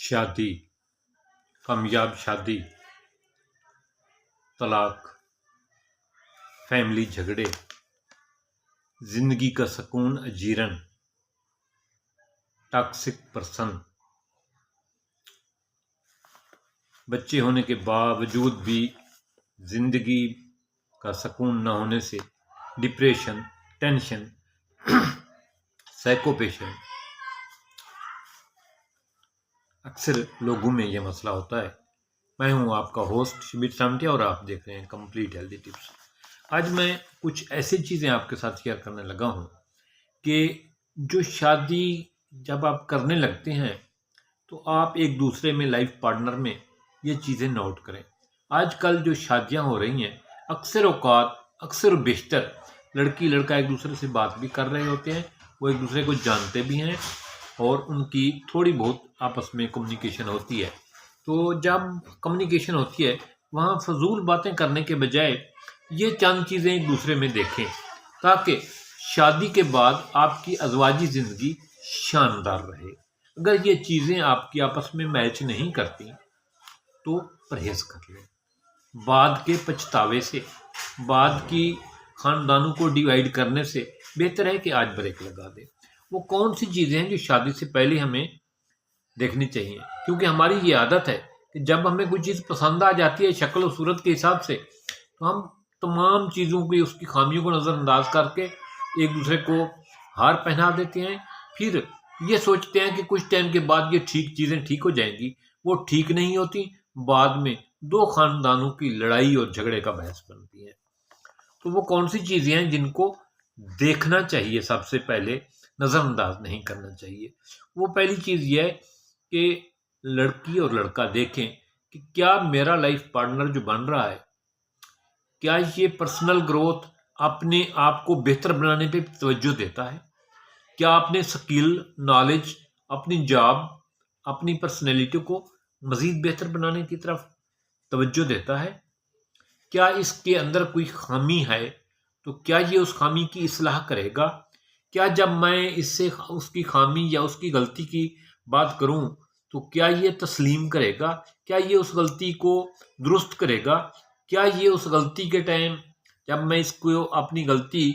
شادی، کامیاب شادی، طلاق، فیملی جھگڑے، زندگی کا سکون اجیرن، ٹاکسک پرسن، بچے ہونے کے باوجود بھی زندگی کا سکون نہ ہونے سے ڈپریشن، ٹینشن، سائیکوپیشن، اکثر لوگوں میں یہ مسئلہ ہوتا ہے۔ میں ہوں آپ کا ہوسٹ شبیر سامٹیا اور آپ دیکھ رہے ہیں کمپلیٹ ہیلدی ٹپس۔ آج میں کچھ ایسی چیزیں آپ کے ساتھ شیئر کرنے لگا ہوں کہ جو شادی جب آپ کرنے لگتے ہیں تو آپ ایک دوسرے میں لائف پارٹنر میں یہ چیزیں نوٹ کریں۔ آج کل جو شادیاں ہو رہی ہیں اکثر اوقات، اکثر و بیشتر لڑکی لڑکا ایک دوسرے سے بات بھی کر رہے ہوتے ہیں، وہ ایک دوسرے کو جانتے بھی ہیں اور ان کی تھوڑی بہت آپس میں کمیونیکیشن ہوتی ہے۔ تو جب کمیونیکیشن ہوتی ہے وہاں فضول باتیں کرنے کے بجائے یہ چند چیزیں ایک دوسرے میں دیکھیں تاکہ شادی کے بعد آپ کی ازواجی زندگی شاندار رہے۔ اگر یہ چیزیں آپ کی آپس میں میچ نہیں کرتی تو پرہیز کر لیں۔ بعد کے پچھتاوے سے، بعد کی خاندانوں کو ڈیوائیڈ کرنے سے بہتر ہے کہ آج بریک لگا دیں۔ وہ کون سی چیزیں ہیں جو شادی سے پہلے ہمیں دیکھنی چاہیے، کیونکہ ہماری یہ عادت ہے کہ جب ہمیں کوئی چیز پسند آ جاتی ہے شکل و صورت کے حساب سے تو ہم تمام چیزوں کی، اس کی خامیوں کو نظر انداز کر کے ایک دوسرے کو ہار پہنا دیتے ہیں۔ پھر یہ سوچتے ہیں کہ کچھ ٹائم کے بعد یہ چیزیں ٹھیک ہو جائیں گی، وہ ٹھیک نہیں ہوتی، بعد میں دو خاندانوں کی لڑائی اور جھگڑے کا باعث بنتی ہے۔ تو وہ کون سی چیزیں ہیں جن کو دیکھنا چاہیے، سب سے پہلے نظر انداز نہیں کرنا چاہیے؟ وہ پہلی چیز یہ ہے کہ لڑکی اور لڑکا دیکھیں کہ کیا میرا لائف پارٹنر جو بن رہا ہے کیا یہ پرسنل گروتھ، اپنے آپ کو بہتر بنانے پہ توجہ دیتا ہے؟ کیا اپنے سکل، نالج، اپنی جاب، اپنی پرسنالٹی کو مزید بہتر بنانے کی طرف توجہ دیتا ہے؟ کیا اس کے اندر کوئی خامی ہے تو کیا یہ اس خامی کی اصلاح کرے گا؟ کیا جب میں اس کی خامی یا اس کی غلطی کی بات کروں تو کیا یہ تسلیم کرے گا؟ کیا یہ اس غلطی کو درست کرے گا؟ کیا یہ اس غلطی کے ٹائم جب میں اس کو اپنی غلطی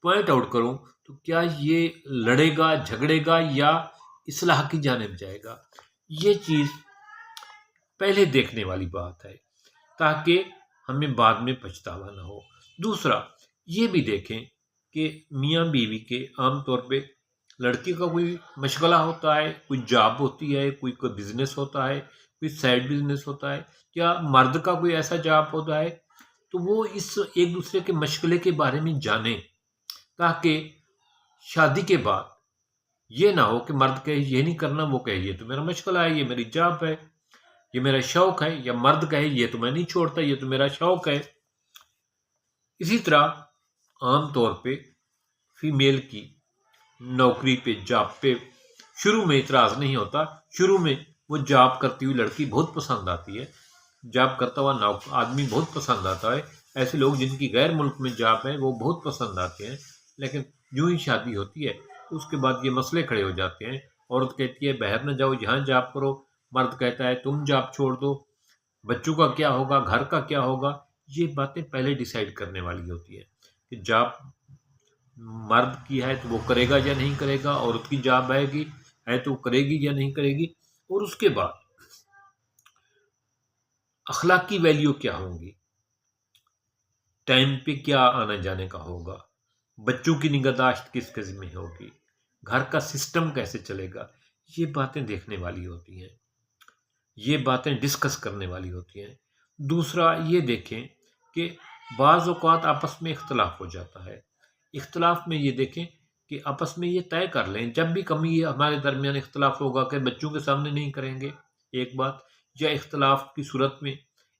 پوائنٹ آؤٹ کروں تو کیا یہ لڑے گا، جھگڑے گا یا اصلاح کی جانب جائے گا؟ یہ چیز پہلے دیکھنے والی بات ہے تاکہ ہمیں بعد میں پچھتاوا نہ ہو۔ دوسرا یہ بھی دیکھیں کہ میاں بیوی کے عام طور پہ لڑکی کا کوئی مشغلہ ہوتا ہے، کوئی جاب ہوتی ہے، کوئی بزنس ہوتا ہے، کوئی سائڈ بزنس ہوتا ہے، یا مرد کا کوئی ایسا جاب ہوتا ہے، تو وہ اس ایک دوسرے کے مشغلے کے بارے میں جانیں تاکہ شادی کے بعد یہ نہ ہو کہ مرد کہے یہ نہیں کرنا، وہ کہے یہ تو میرا مشغلہ ہے، یہ میری جاب ہے، یہ میرا شوق ہے، یا مرد کہے یہ تو میں نہیں چھوڑتا، یہ تو میرا شوق ہے۔ اسی طرح عام طور پہ فیمیل کی نوکری پہ، جاب پہ شروع میں اعتراض نہیں ہوتا، شروع میں وہ جاب کرتی ہوئی لڑکی بہت پسند آتی ہے، جاب کرتا ہوا آدمی بہت پسند آتا ہے، ایسے لوگ جن کی غیر ملک میں جاب ہے وہ بہت پسند آتے ہیں، لیکن جو ہی شادی ہوتی ہے تو اس کے بعد یہ مسئلے کھڑے ہو جاتے ہیں۔ عورت کہتی ہے باہر نہ جاؤ، یہاں جاب کرو، مرد کہتا ہے تم جاب چھوڑ دو، بچوں کا کیا ہوگا، گھر کا کیا ہوگا۔ یہ باتیں پہلے ڈیسائیڈ کرنے والی ہوتی ہے کہ جاب مرد کی ہے تو وہ کرے گا یا نہیں کرے گا، عورت کی جاب ہے تو کرے گی یا نہیں کرے گی، اور اس کے بعد اخلاقی ویلیو کیا ہوں گی، ٹائم پہ کیا آنے جانے کا ہوگا، بچوں کی نگہداشت کس کے ذمہ ہوگی، گھر کا سسٹم کیسے چلے گا۔ یہ باتیں دیکھنے والی ہوتی ہیں، یہ باتیں ڈسکس کرنے والی ہوتی ہیں۔ دوسرا یہ دیکھیں کہ بعض اوقات آپس میں اختلاف ہو جاتا ہے، اختلاف میں یہ دیکھیں کہ آپس میں یہ طے کر لیں جب بھی کمی ہمارے درمیان اختلاف ہوگا کہ بچوں کے سامنے نہیں کریں گے ایک بات، یا اختلاف کی صورت میں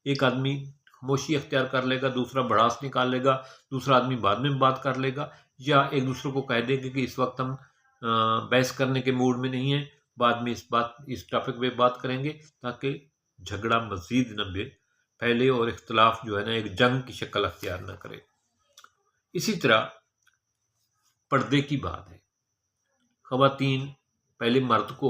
ایک آدمی خاموشی اختیار کر لے گا، دوسرا بڑاس نکال لے گا، دوسرا آدمی بعد میں بات کر لے گا، یا ایک دوسرے کو کہہ دے گا کہ اس وقت ہم بحث کرنے کے موڈ میں نہیں ہیں، بعد میں اس ٹاپک پہ بات کریں گے، تاکہ جھگڑا مزید نہ پھیلے اور اختلاف جو ہے نا ایک جنگ کی شکل اختیار نہ کرے۔ اسی طرح پردے کی بات ہے، خواتین پہلے مرد کو